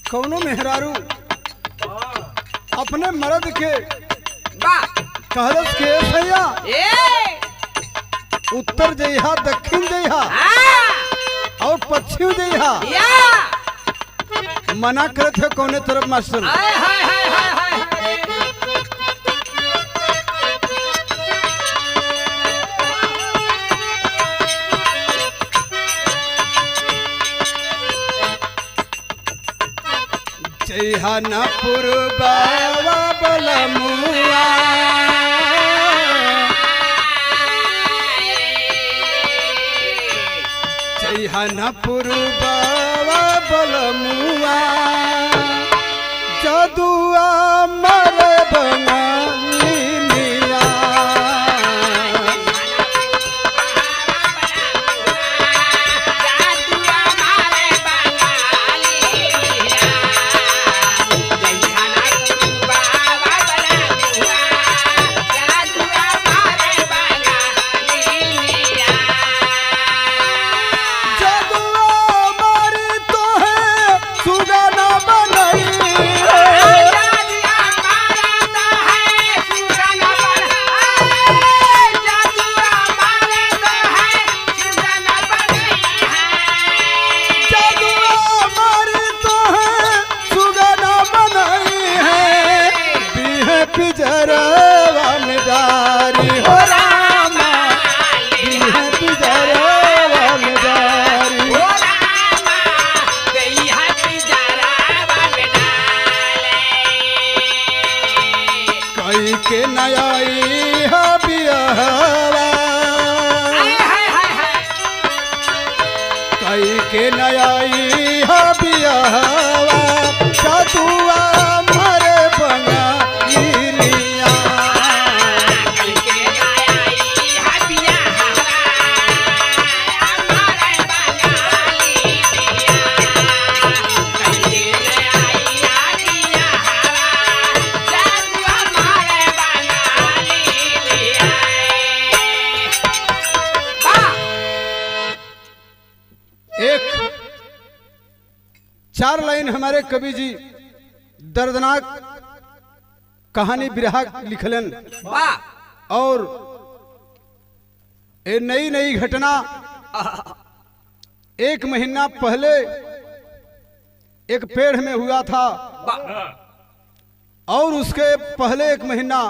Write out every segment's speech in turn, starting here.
कौनो मेहरारू अपने मर्द के कहलस के भैया उत्तर जइहा दक्षिण जइहा और पश्चिम जइहा मना करत है कौने तरफ मास्टर जइहा न पुरबावा बलमुआ जइहा न पुरबावा बलमुआ जदुआ मरे बंगाली मिया के नयाई बियाहवा कई के नयाई बियाहवा सतुआ मरे बंगालिया चार लाइन हमारे कवि जी दर्दनाक कहानी बिरहा लिखलन और ये नई नई घटना एक महीना पहले एक पेड़ में हुआ था और उसके पहले एक महीना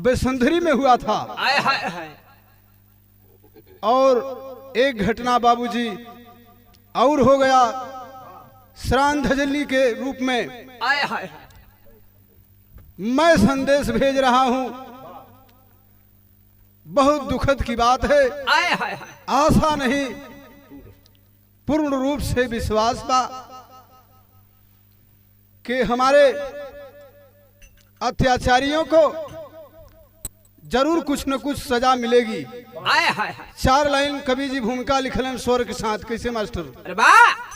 बेसंधरी में हुआ था और एक घटना बाबूजी और हो गया श्राद्धांजलि के रूप में मैं संदेश भेज रहा हूं। बहुत दुखद की बात है, आशा नहीं पूर्ण रूप से विश्वास बा कि हमारे अत्याचारियों को जरूर कुछ न कुछ सजा मिलेगी। चार लाइन कवि जी भूमिका लिखलन स्वर के साथ। कैसे मास्टर? अरे वाह!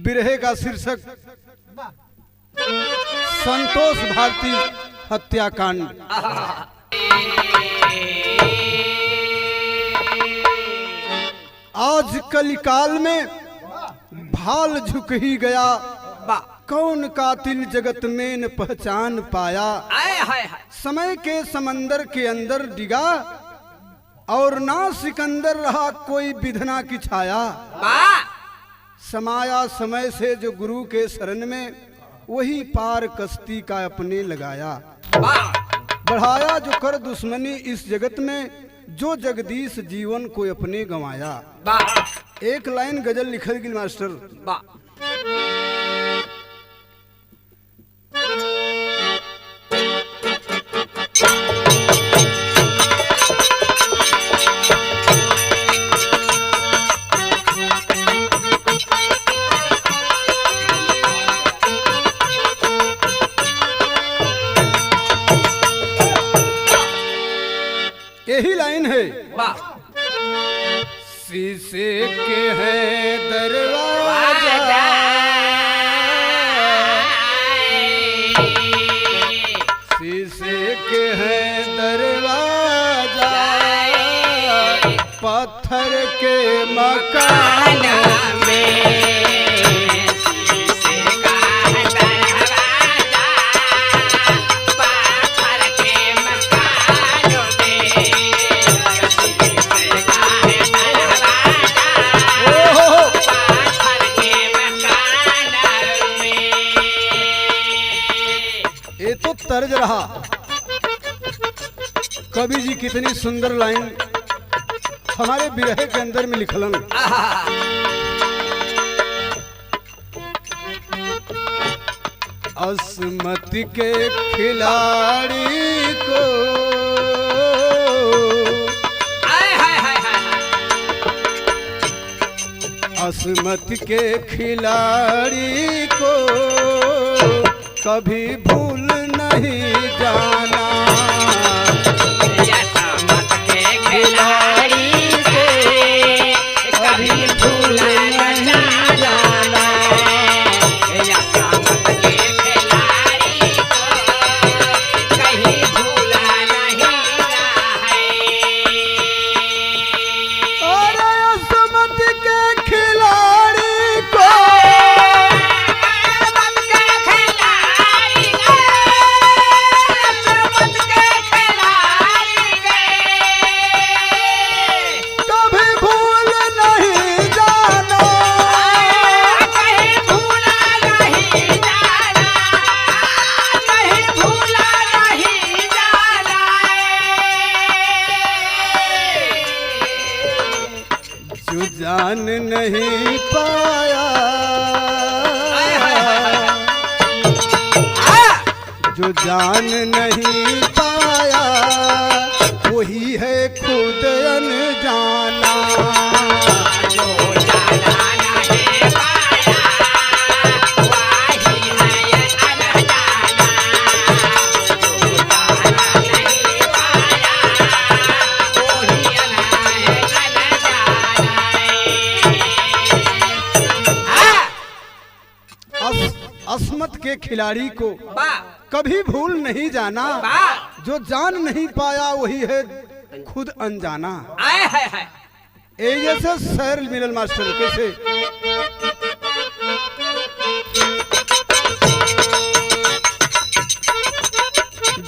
बिरहे का शीर्षक संतोष भारती हत्याकांड। आज कलिकाल में भाल झुक ही गया, कौन कातिल जगत में न पहचान पाया। समय के समंदर के अंदर डिगा और ना सिकंदर रहा कोई विधना की छाया। समाया समय से जो गुरु के शरण में, वही पार कश्ती का अपने लगाया। बढ़ाया जो कर दुश्मनी इस जगत में, जो जगदीश जीवन को अपने गंवाया। एक लाइन गजल लिखल गिल मास्टर। यही लाइन है, वाह शीशे के है दरवाजा, शीशे के है दरवाजा, पत्थर के मकान में तर्ज रहा। कवि जी कितनी सुंदर लाइन हमारे बिरहे के अंदर में लिखलन। अस्मत के खिलाड़ी को अस्मत के खिलाड़ी को कभी भूल नहीं जाना, अस्मत के खिलाड़ी को कभी भूल नहीं जाना, अस्मत के खिलाड़ी को कहीं भूला नहीं जाना है। और अस्मत के खिलाड़ी को जान नहीं पाया, जो जान नहीं पाया वही है खुद अनजाना, जो जाना नहीं पाया वही है अनजाना, जो जाना नहीं पाया वही है अस्मत के खिलाड़ी को वाह कभी भूल नहीं जाना, वाह जो जान नहीं पाया वही है खुद अनजाना। आए है ए जैसे शहर मिलल मास्टर कैसे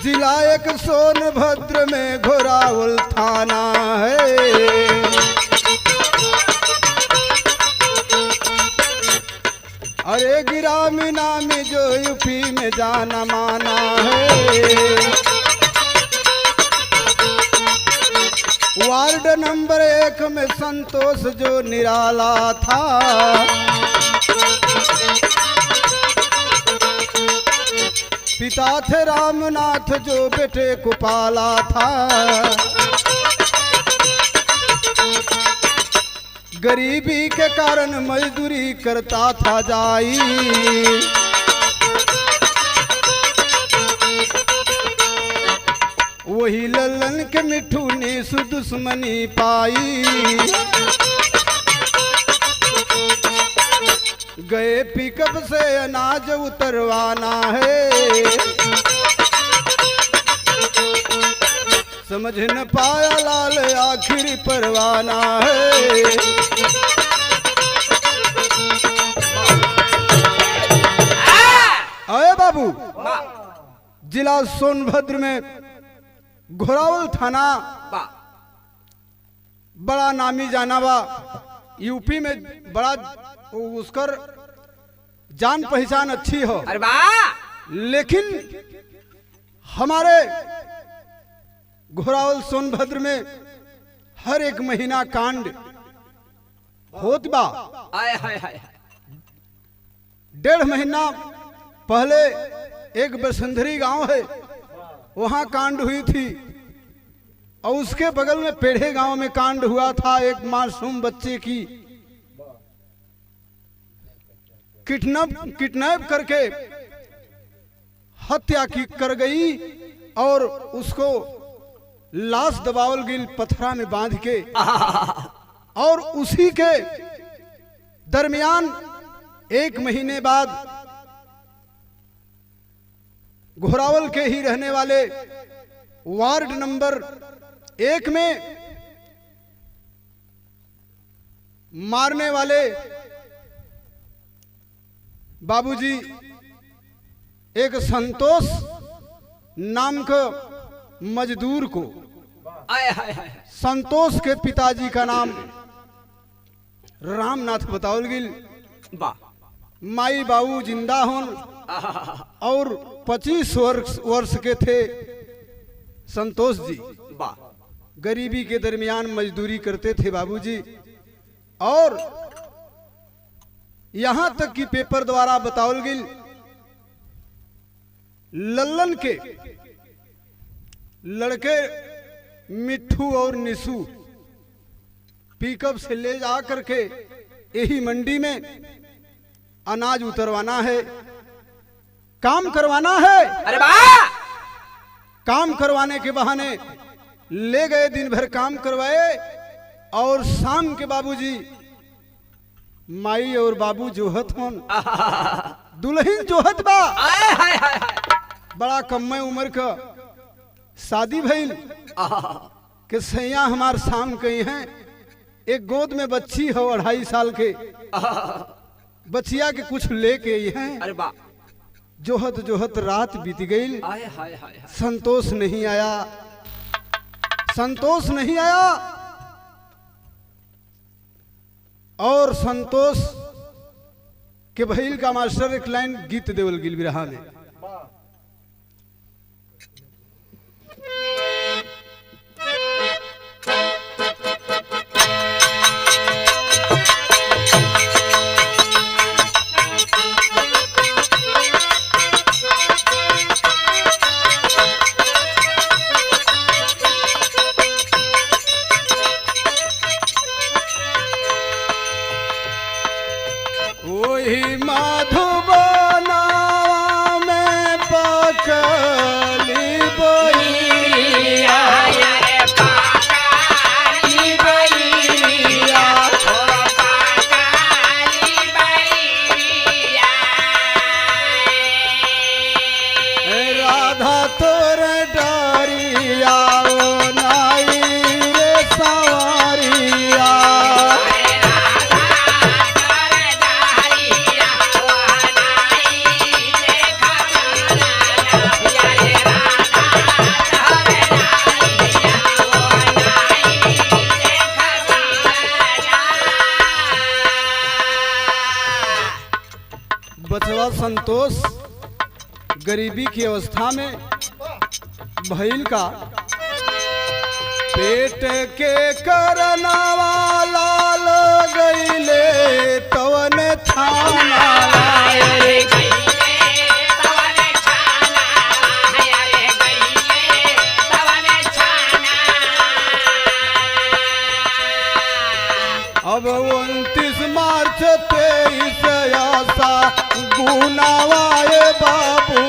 जिला एक सोनभद्र में घोरावल थाना है, अरे गिरामी नामी जो यूपी में जाना माना है, वार्ड नंबर 1 में संतोष जो निराला था, पिता थे रामनाथ जो बेटे को पाला था, गरीबी के कारण मजदूरी करता था जाई, वही ललन के मिठू ने दुश्मनी पाई, गए पिकअप से अनाज उतरवाना है, समझ न पाया लाल आखिर परवाना है। अरे बाबू जिला सोनभद्र में घोरावल थाना बड़ा नामी जाना बा, यूपी में बड़ा उसकर जान पहचान अच्छी हो। अरे वाह लेकिन हमारे घोरावल सोनभद्र में हर एक महीना कांड होत बा। आए हाय हाय 1.5 महीना पहले एक बसंधरी गांव है, वहां कांड हुई थी, और उसके बगल में पेढ़े गांव में कांड हुआ था। एक मासूम बच्चे की किडनैप करके हत्या की कर गई और उसको लाश दबावल गिल पथरा में बांध के, और उसी के दरमियान 1 महीने बाद घोरावल के ही रहने वाले वार्ड नंबर 1 में मारने वाले बाबूजी एक संतोष नाम का मजदूर को, आए हाय हाय संतोष के पिताजी का नाम रामनाथ बतावल गिल, वाह माई बाबू जिंदा होन और 25 वर्ष के थे संतोष जी। वाह गरीबी के दरमियान मजदूरी करते थे बाबूजी, और यहां तक कि पेपर द्वारा बतावल गिल लल्लन के लड़के मिट्ठू और निशु पिकअप से ले जा करके यही मंडी में अनाज उतरवाना है, काम करवाना है। अरे वाह काम करवाने के बहाने ले गए, दिन भर काम करवाए, और शाम के बाबूजी माई और बाबू जोहत होन, दुल्हन जोहत बा, आए हाय हाय हाय बड़ा कम उम्र का शादी भइल के सैया हमार शाम कही हैं, एक गोद में बच्ची हो 2.5 साल के, बच्चिया के कुछ लेके आई हैं। अरे वाह जोहत जोहत रात बीत गई, आए हाय हाय हाय संतोष नहीं आया, संतोष नहीं आया, और संतोष के भइल का मास्टर एक लाइन गीत देवल गिल बिरहा में, वही माधुबना में पकली बइया, राधा तोर डरिया ओ नाई रे सवारिया, बचवा संतोष गरीबी की अवस्था में भइल का, पेट के करना वाला लग गईले तवन थाना, अब 29 मार्च 23 आशा गुनावाए बाबू,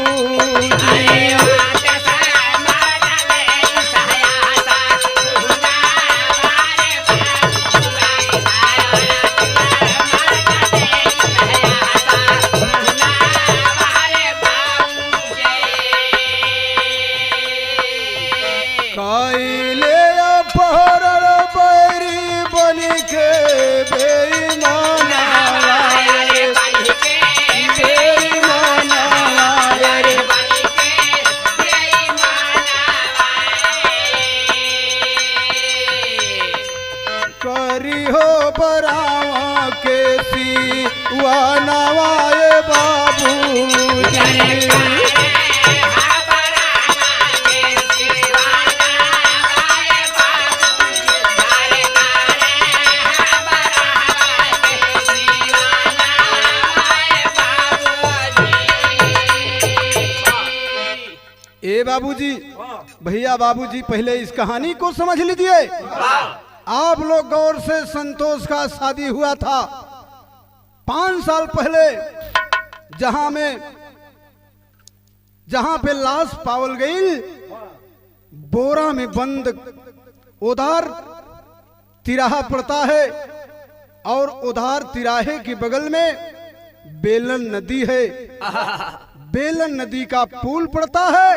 कैले अपहरण बैरी बन के बेईमाना, करी हो बरावा के सिवा नवाए बाबू, ए बाबूजी, भैया बाबूजी, पहले इस कहानी को समझ लीजिए। आप लोग गौर से, संतोष का शादी हुआ था 5 साल पहले, जहां पे लाश पावल गई बोरा में बंद उधार तिराहा पड़ता है और उधार तिराहे के बगल में बेलन नदी है। बेलन नदी का पुल पड़ता है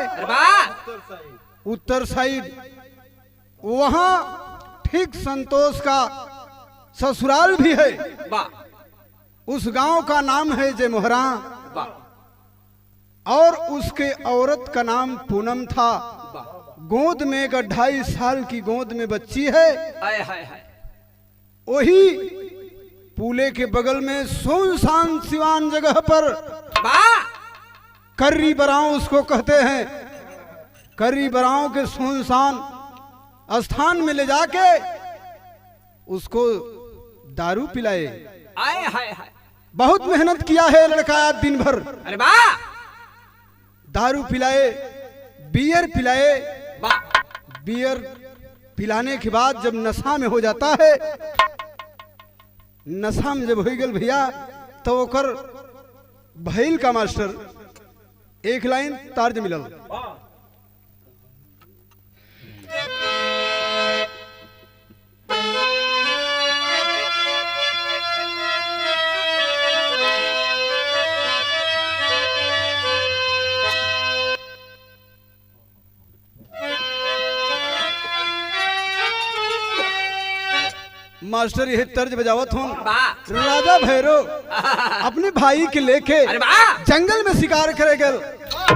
उत्तर साइड। वहां ठीक संतोष का ससुराल भी है। उस गांव का नाम है जयमोहरा और उसके औरत का नाम पूनम था। गोद में एक 2.5 साल की गोद में बच्ची है। वही पुले के बगल में सुनसान सिवान जगह पर कर्री बराव उसको कहते हैं। कर्री बराव के सुनसान स्थान में ले जाके उसको दारू पिलाए। बहुत मेहनत किया है लड़का दिन भर। अरे वाह! दारू पिलाए, बियर पिलाए। बियर पिलाने के बाद जब नशा में हो जाता है, नशा में जब हो गल भैया तो ओकर भैल का मास्टर एक लाइन तार्ज मिलल। मास्टर यह तर्ज बजावत हूँ। राजा भैरव अपने भाई के लेके जंगल में शिकार करे गल।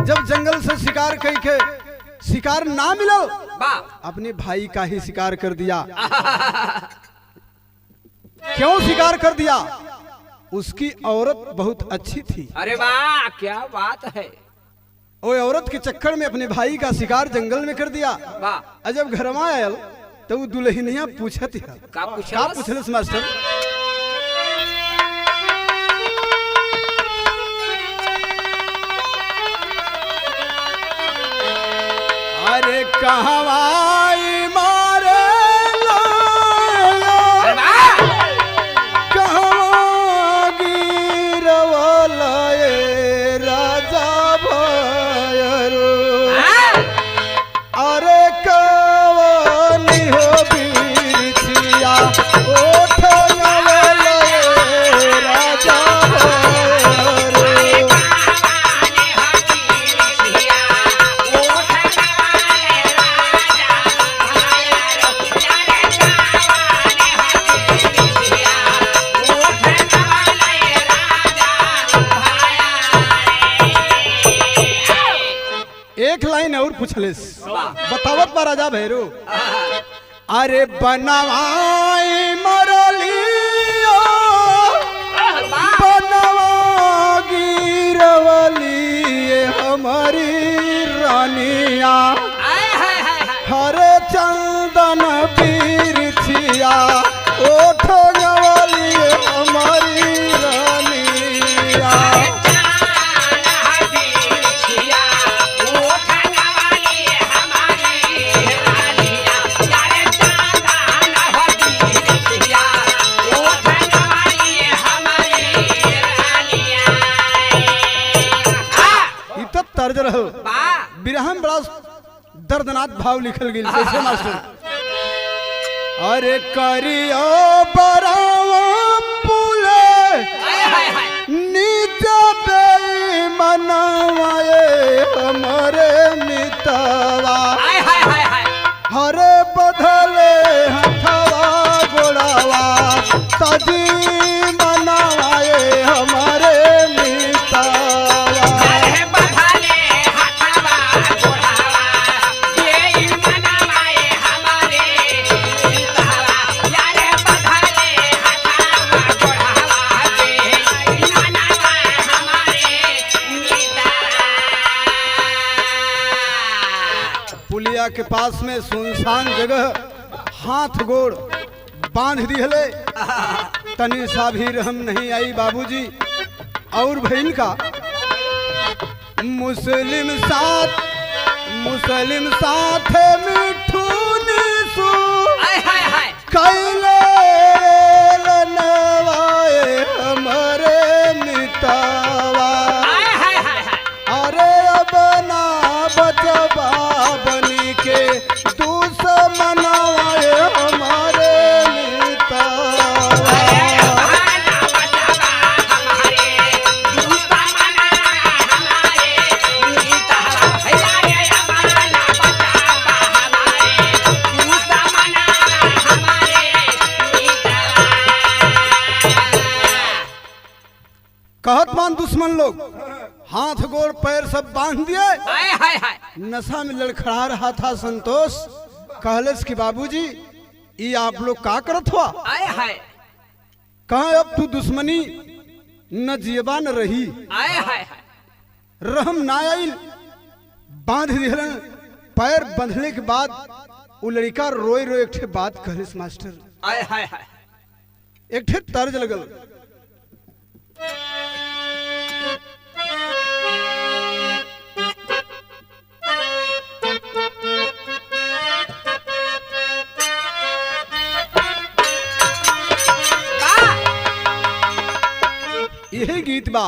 जब जंगल से शिकार करके शिकार ना मिलो, अपने भाई का ही शिकार कर दिया। क्यों शिकार कर दिया? उसकी औरत बहुत अच्छी थी। अरे वाह, क्या बात है! वो औरत के चक्कर में अपने भाई का शिकार जंगल में कर दिया। जब घर में आयल तो वो दुल्हनिया पूछत है। का पूछलस मास्टर? अरे कहवाई मारे कहवा गिरवल राजा भैरो। अरे एक लाइन और पूछलिस, बतावत बा राजा भैरो। अरे बनवाई मरलियो बनवा गिरवली हमारी रानिया। हरे चंदन बिरछिया ओठ गवली हमारी रानिया। तर्ज रहो बिरहम बड़ा दर्दनाक भाव लिखल गई। कैसे मास्टर? अरे करियो बरावा पुले नीचे बेईमानवाए हमारे मितवा। हरे बदले हथवा गोड़ावा तजी मनावाए हमारे मितवा। पुलिया के पास में सुनसान जगह हाथ गोड़ बांध दिहले। तनी सा भी रहम नहीं आई बाबूजी। और भैल का मुस्लिम साथ मिठू निसू कैले लनवाए हमारे मितवा। अरे अब ना बचबा बनी के दुश्मन लोग हाथ गोड़ पैर सब बांध दिए। हाय हाय हाय नशा में लड़खड़ा रहा था संतोष। कहलस कि बाबूजी ये आप लोग का करत हुआ? हाय हाय कहा अब तू दुश्मनी न जियबा न रही, हाय हाय हाय रहम ना आइल। बांध दिहलन। पैर बंधने के बाद वो लड़का रोए रोए एक ठे बात कहलिस मास्टर। हाय हाय हाय एक ठे तर्ज लगल। यही गीत बा।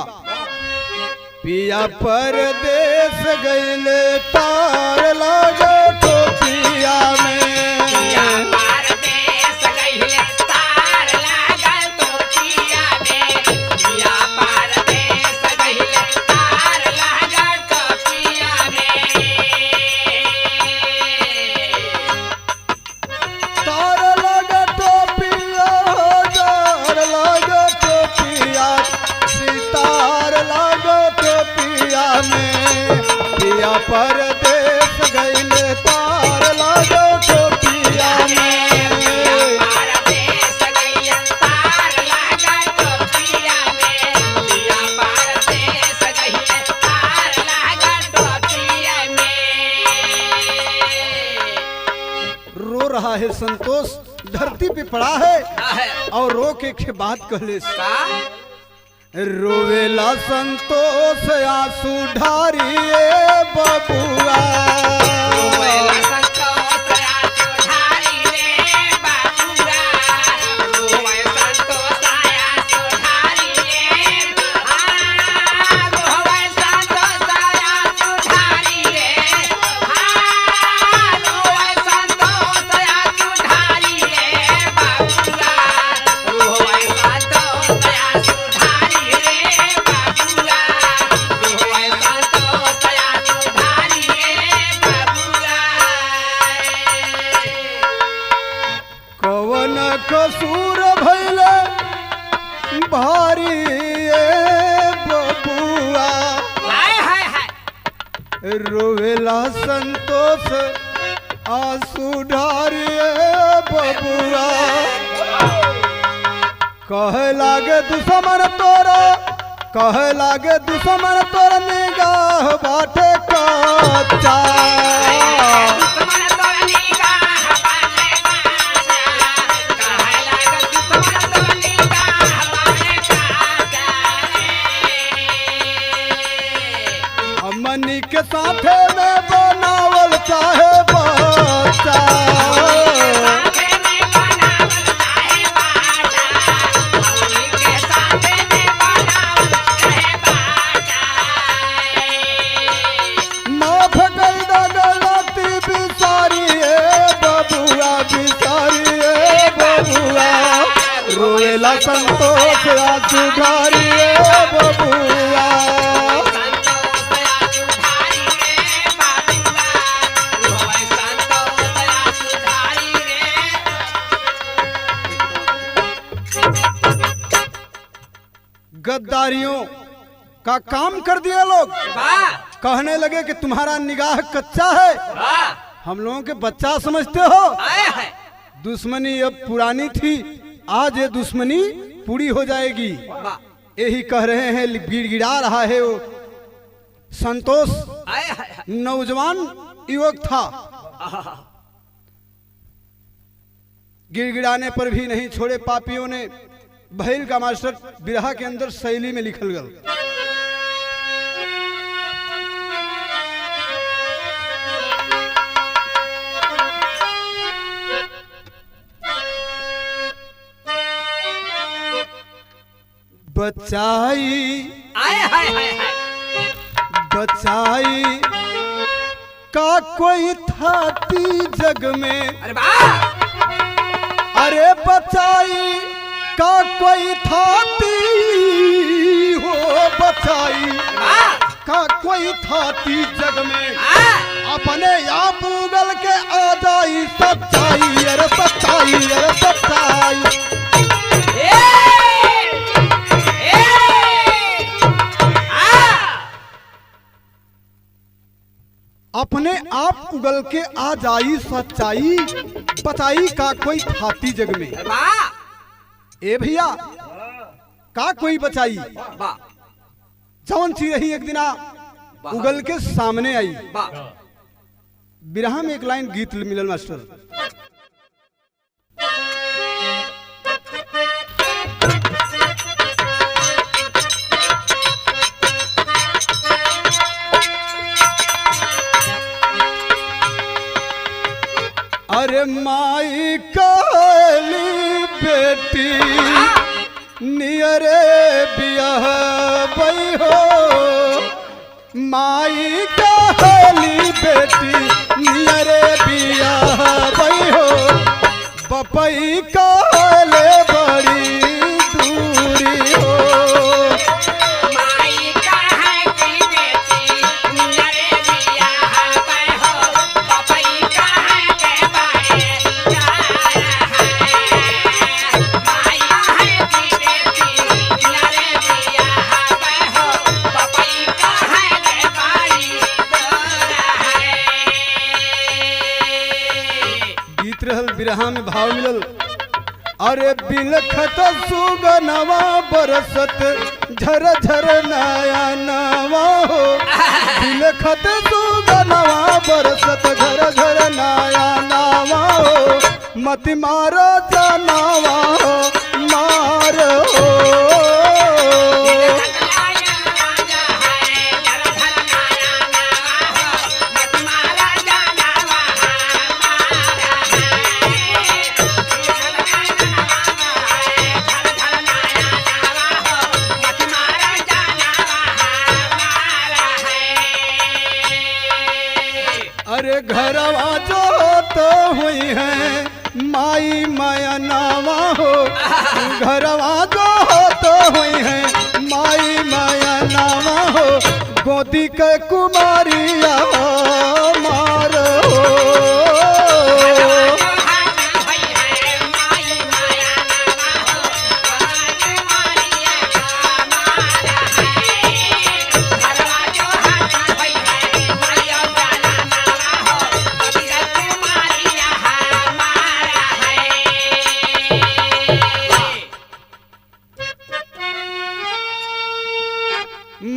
पिया परदेस गईले तार लागे टोपिया में, पिया परदेस गइले तार लागल टोपिया में, पिया परदेस गइले तार लागल टोपिया में। तार लागे टोपिया, तार लागे टोपिया, सितार लागे टोपिया में। पिया परदेस गईले तार लागे टोपिया में। परदेस गइले तार लागल टोपिया में, पिया परदेस गइले तार लागल टोपिया में। रो रहा है संतोष, धरती पे पड़ा है है और रो के बात कहले। का रोवेला संतोष आंसू ढारिए बबुआ। रोवेला संतोष आंसू ढारी रे बाबूरा, रोवे संतोष आंसू ढारी रे, रोवे संतोष आंसू ढारी रे, रोवे संतोष आंसू ढारी रे बाबूरा, रोवे संतोष आंसू ढारी रे बाबूरा, रोवे संतोष आंसू ढारी रे बाबूरा। कवन कसूर भइले भारी ए बबुआ। हाय हाय हाय रोवेला संतोष आंसू ढारिए बबुआ। कहे लागे दुश्मन तोरा, कहे लागे दुश्मन तोरा निगाह बाटे कच्चा। दुश्मन तोरा निगाह बाटे काचा, काहे लागल दुश्मन तोरा निगाह बाटे काचा रे। हमनी के साथे में बनावल चाहे बच्चा। साथे में बनावल चाहे बाटा, हमनी के साथे में बनावल चाहे बाटा रे। माफ कर दा गलती बिसारिए बबुआ, बिसारिए बबुआ। रोएला संतोष आंसू ढारिए बबुआ। संतोष आंसू ढारी रे बाबूरा, रोवे संतोष आंसू ढारी रे। गद्दारियों का काम कर दिए लोग। वाह कहने लगे कि तुम्हारा निगाह कच्चा है, वाह हम लोगों के बच्चा समझते हो। आए है दुश्मनी अब पुरानी थी, आज ये दुश्मनी पूरी हो जाएगी। वाह यही कह रहे हैं, गिड़गिड़ा रहा है वो संतोष। आए है नौजवान युवक था, गिड़गिड़ाने पर भी नहीं छोड़े पापियों ने। भैल का मास्टर बिरहा के अंदर शैली में लिखल गल। बचाई आए हाय हाय हाय बचाई का कोई थाती जग में। अरे वाह अरे बचाई का कोई थाती हो, बचाई वाह का कोई थाती जग में। हाँ अपने आप उगल के आ जाई सच्चाई, अरे सच्चाई, अरे सच्चाई। ए उगल के आ जाई सच्चाई, बताई का कोई थाती जग में। ए भैया का कोई बचाई, जौन सी रही एक दिना उगल के सामने आई। बिरहा में एक लाइन गीत मिलल मास्टर। अरे माई काली बेटी नियरे बियाह बई हो, माई काली बेटी नियरे बियाह बई हो, बपई काले बड़ी दूरी हो। बिरहा में भाव मिलल। अरे बिलखत सुगनवा बरसत झर झर नया नवा हो, बिलखत सुगनवा बरसत झर झर नया नवा हो, मत मारो जनावा हो मार हो। अरे घरवा जो तो हुई है माई माया नावा हो, घरवा जो तो हुई है माई माया नावा हो, गोदी के कुमारिया मार हो।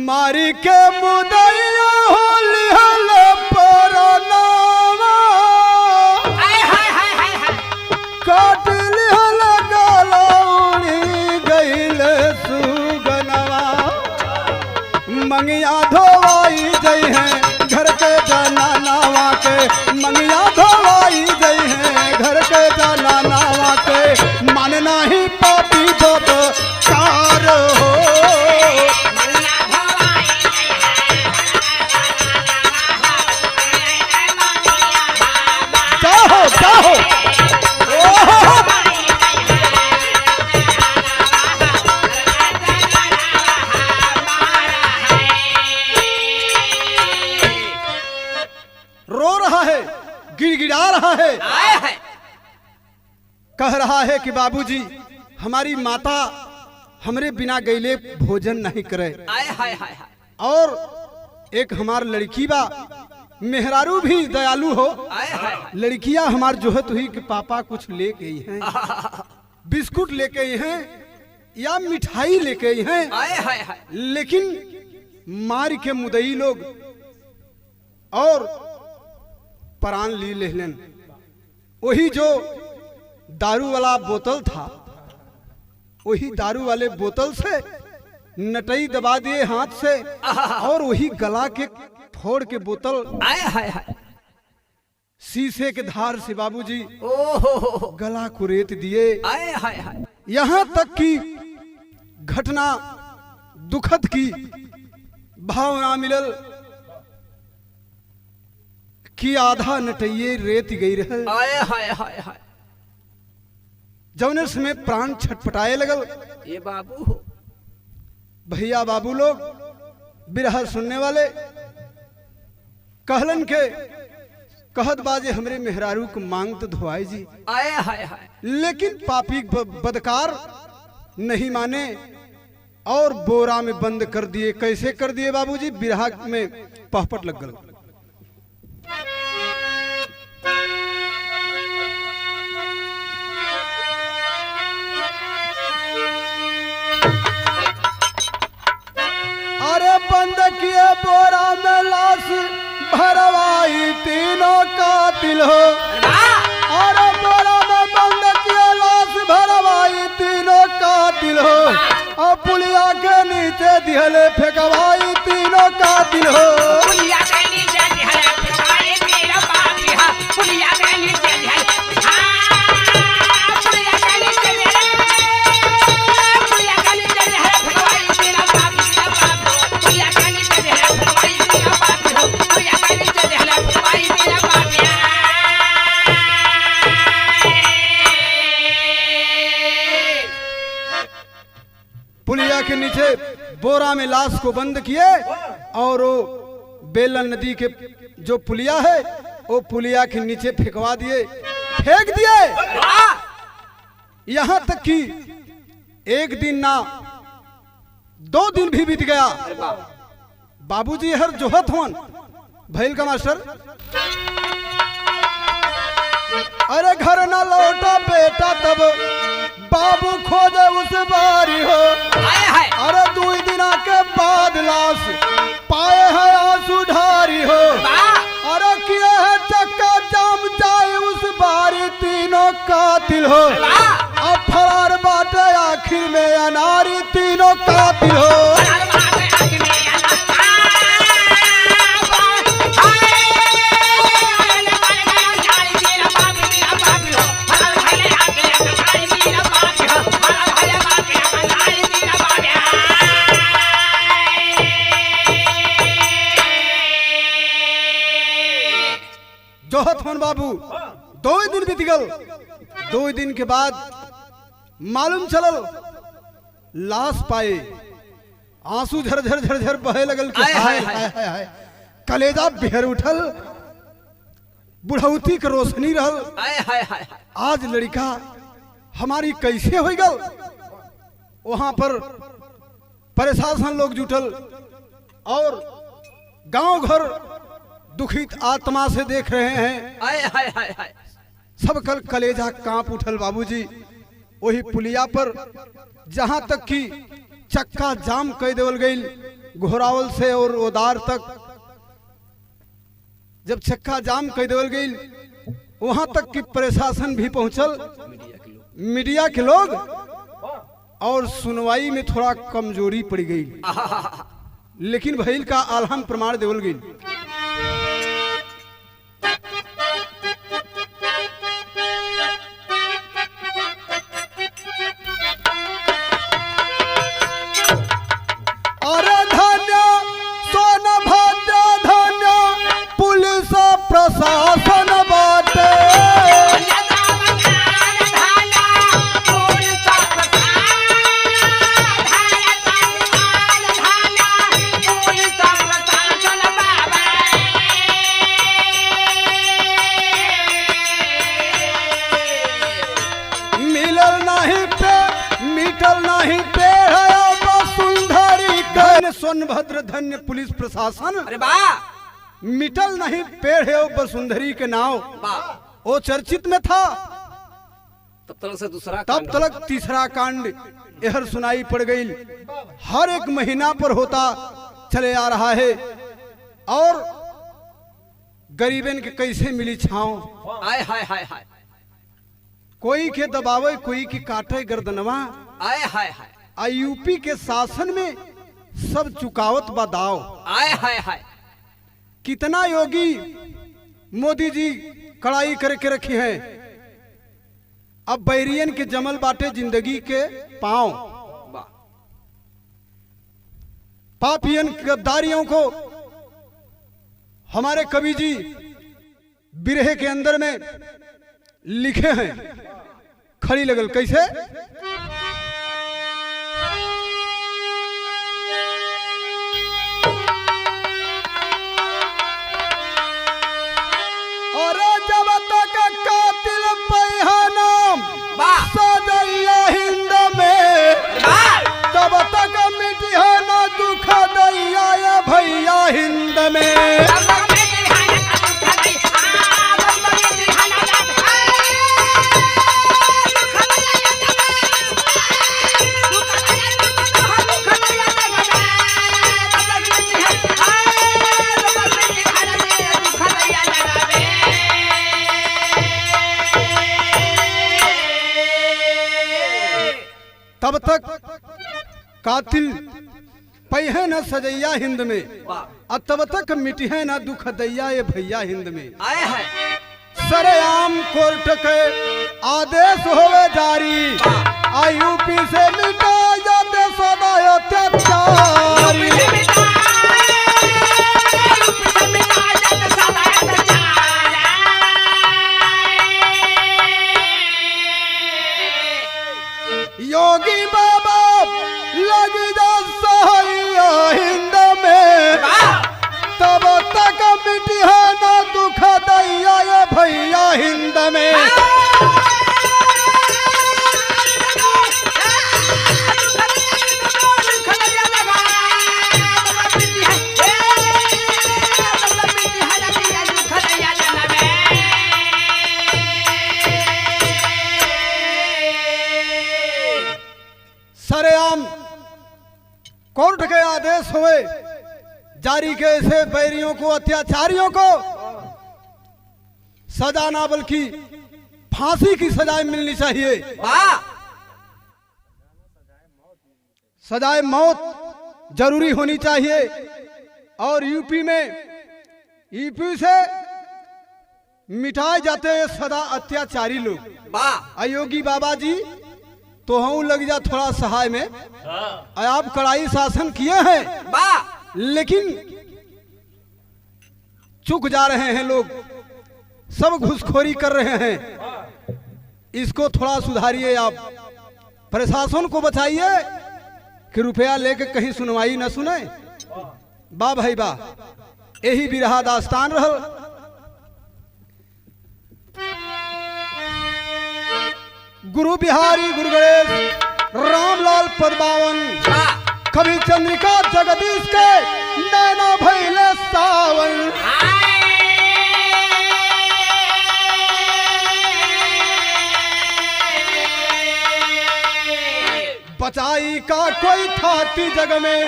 मारी के मुदैया होली हल परनावा, काट लिहल गलौनी गईल सुगनवा, मंगिया धोवाई जई है घर के जनानावा के, मंगिया धोवाई जई है घर के जनानावा के, मानना ही पापी जोत कार हो। रो रहा है, गिड़गिड़ा रहा है, कह रहा है कि बाबूजी हमारी माता हमरे बिना गईले भोजन नहीं करे, और एक हमार लड़की बा, मेहरारू भी दयालु हो, लड़कियां हमार जोहत हुई कि पापा कुछ लेके आई हैं, बिस्कुट लेके आई हैं या मिठाई लेके आई हैं, लेकिन मार के मुदई लोग और प्राण ली लेलन। वही जो दारू वाला बोतल था, वही दारू वाले बोतल से नटई दबा दिए हाथ से, और वही गला के फोड़ के बोतल शीशे के धार से बाबूजी गला को रेत दिए। यहाँ तक कि घटना दुखद की भावना मिलल कि आधा नटइये रेत गई रहे। जौने समय प्राण छटपटाए लगल। ये बाबू हो भैया बाबू लोग बिरहा सुनने वाले कहलन के कहत बाजे हमरे मेहरारू को मांग तो धोआई जी, आए हाय हाय, लेकिन पापी बदकार नहीं माने और बोरा में बंद कर दिए। कैसे कर दिए बाबूजी? बिरहा में पहपट लग गल। तीनों कातिल हो। और बोरा में बंद किया लाश भरवाई तीनों कातिल हो। और पुलिया के नीचे दिहले फेंकवाई तीनों कातिल हो। पुलिया के नीचे दिहले फेंकवाई तीनों कातिल हो। पुलिया के नीचे दिहले पुलिया के नीचे दिहले फेंकवाई तीनों कातिल हो। पुलिया के नीचे दिहले फेंकवाई तीनों कातिल हो। पुलिया के नीचे दिहले फेंकवाई तीनों कातिल हो। पुलिया के नीचे बोरा में लाश को बंद किए और वो बेलन नदी के जो पुलिया है वो पुलिया के नीचे फेंकवा दिए, फेंक दिए। यहां तक कि एक दिन ना 2 दिन भी बीत गया। बाबूजी हर जोहत होन भैल का मास्टर, अरे घर ना लौटा बेटा तब बाबू खोजे उस बारी हो। अरे 2 दिना के बाद लाश पाए है आंसू ढारी हो। अरे किए है चक्का जाम जाए उस बारी तीनों कातिल हो। अब फरार बाटे आखिर में अनारी तीनों कातिल हो। जोहत होन बाबू 2 दिन बीत गल। 2 दिन के बाद मालूम चलल लाश पाए, आंसू झर झर झर झर बहे लगल कि हाय हाय हाय हाय, कलेजा बिहर उठल, बुढ़ौती के रोशनी रहल। आज लड़का हमारी कैसे हो गल। वहां पर प्रशासन लोग जुटल और गांव घर दुखित आत्मा से देख रहे हैं। सब कल कलेजा कांप उठल बाबूजी। वही पुलिया पर जहां तक कि चक्का जाम कर देवल गई घोरावल से और ओदार तक, जब चक्का जाम कर देवल गई वहां तक कि प्रशासन भी पहुंचल, मीडिया के लोग, और सुनवाई में थोड़ा कमजोरी पड़ गई। लेकिन भैल का आलम प्रमाण देवल गई। अरे धन्य सोन भाग्य धन्य पुलिस प्रशासन बाटे। सोनभद्र धन्य पुलिस प्रशासन। अरे वाह, मिटल नहीं पेड़ है वसुंधरी के नाव। वो चर्चित में था। तब तक तीसरा कांड यहर सुनाई पड़ गई। हर एक महीना पर होता चले आ रहा है और गरीबन के कैसे मिली छांव। आय हाय हाय हाय, कोई के दबावे कोई की काटे गर्दनवा। आय हाय हाय, यूपी के शासन में सब चुकावत बदाव। आय हाय हाय, कितना योगी मोदी जी कड़ाई करके रखी है। अब बैरियन के जमल बाटे जिंदगी के पांव। पापियन गद्दारियों को हमारे कवि जी बिरहे के अंदर में लिखे हैं। खड़ी लगल कैसे। और जब तक कातिल पैहानाम सदैया हिंद में, तब तक मिटिया न दुख दैया भैया हिंद में। तब तक कातिल पहिए न सजैया हिंद में, और तब तक मिटिहे न दुख दैया ये भैया हिंद में। सरेआम कोर्ट के आदेश होवे जारी, आ यूपी से मिटा जाते सदा अत्याचारी। योगी बाबा लग जा सहाया हिंद में, तब तक मिटी है ना दुख दैया ये भैया हिंद में। सरेआम कोर्ट के आदेश हुए जारी के ऐसे बैरियों को, अत्याचारियों को सजा ना बल्कि फांसी की सजाएं मिलनी चाहिए। सजाए मौत जरूरी होनी चाहिए। और यूपी से मिटाए जाते हैं सदा अत्याचारी लोग। योगी बाबा जी तो हम लग जा थोड़ा सहाय में, आप कड़ाई शासन किए हैं, लेकिन चुक जा रहे हैं लोग, सब घुसखोरी कर रहे हैं। इसको थोड़ा सुधारिए आप, प्रशासन को बचाइए कि रुपया लेके कहीं सुनवाई न सुने। वाह भाई वाह, यही बिरहा दास्तान रहल। गुरु बिहारी गुरु गणेश रामलाल पदबावन, कवि चंद्रिका जगदीश के नैना भैले सावन। बचाई का कोई थाती जग में,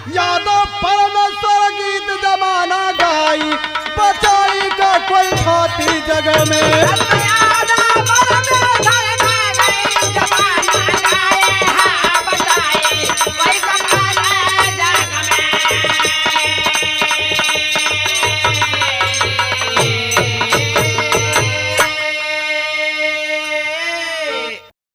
यादव परमेश्वर गीत जमाना गाई। बचाई का कोई थाती जग में।